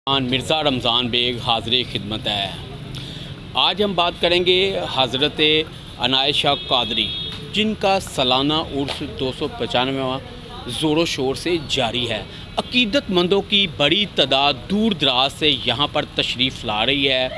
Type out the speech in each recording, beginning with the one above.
Mirza Ramzan bag हाज़िर खिदमत है। आज हम बात करेंगे हज़रत अनायत शाह कादरी, जिनका सालाना उर्स 295वां ज़ोरों शोर से जारी है। अक़ीदतमंदों की बड़ी तादाद दूर दराज से यहाँ पर तशरीफ़ ला रही है।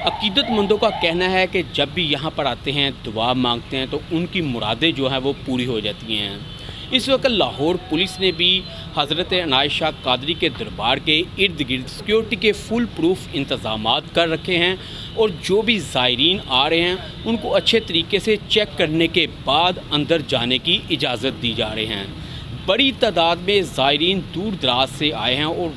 अक़ीदतमंदों का कहना है कि जब भी यहाँ पर आते हैं, दुआ मांगते हैं तो उनकी मुरादें जो हैं वो पूरी हो जाती हैं। इस वक्त लाहौर पुलिस ने भी हज़रत अनायत शाह कादरी के दरबार के इर्द गिर्द सिक्योरिटी के फुल प्रूफ इंतज़ामात कर रखे हैं और जो भी ज़ायरीन आ रहे हैं उनको अच्छे तरीके से चेक करने के बाद अंदर जाने की इजाज़त दी जा रही हैं। बड़ी तादाद में ज़ायरीन दूर दराज से आए हैं और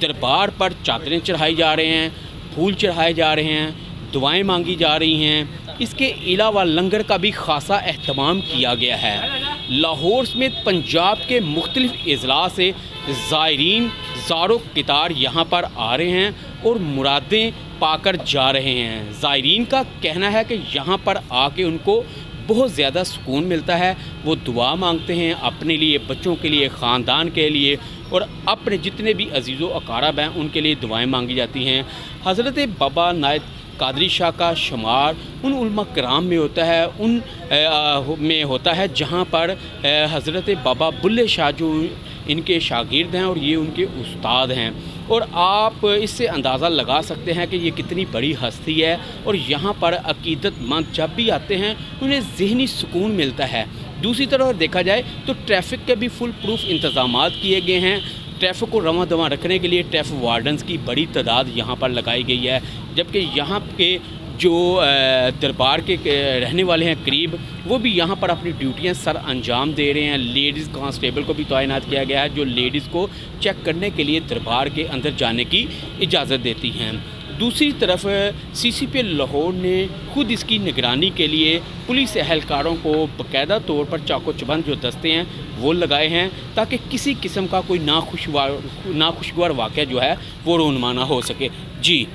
दरबार पर चादरें चढ़ाई जा रहे हैं, फूल चढ़ाए जा रहे हैं, दुआएँ मांगी जा रही हैं। इसके अलावा लंगर का भी ख़ासा अहतमाम किया गया है। लाहौर समेत पंजाब के मुख्तलिफ़ अज़ला से ज़ायरीन ज़ारो कितार यहाँ पर आ रहे हैं और मुरादें पाकर जा रहे हैं। ज़ायरीन का कहना है कि यहाँ पर आके उनको बहुत ज़्यादा सुकून मिलता है। वो दुआ मांगते हैं अपने लिए, बच्चों के लिए, ख़ानदान के लिए और अपने जितने भी अजीज़ो अकारब हैं उनके लिए दुआएं मांगी जाती हैं। हज़रत बाबा अनायत कादरी शाह का शुमार उन उलमा कराम में होता है, में होता है जहाँ पर हज़रत बाबा बुल्ले शाह जो इनके शागिर्द हैं और ये उनके उस्ताद हैं। और आप इससे अंदाज़ा लगा सकते हैं कि ये कितनी बड़ी हस्ती है और यहाँ पर अक़ीदतमंद जब भी आते हैं उन्हें ज़हनी सुकून मिलता है। दूसरी तरफ देखा जाए तो ट्रैफ़िक के भी फुल प्रूफ इंतज़ामात किए गए हैं। ट्रैफ़िक को रवां दवां रखने के लिए ट्रैफ़िक वार्डन्स की बड़ी तादाद यहाँ पर लगाई गई है, जबकि यहाँ के जो दरबार के रहने वाले हैं करीब, वो भी यहाँ पर अपनी ड्यूटियाँ सर अंजाम दे रहे हैं। लेडीज़ कांस्टेबल को भी तैनात किया गया है जो लेडीज़ को चेक करने के लिए दरबार के अंदर जाने की इजाज़त देती हैं। दूसरी तरफ CCP लाहौर ने खुद इसकी निगरानी के लिए पुलिस एहलकारों को बाकायदा तौर पर चाको चबंद जो दस्ते हैं वो लगाए हैं ताकि किसी किस्म का कोई नाखुशगवार वाक़या जो है वो रूनमा ना हो सके। जी।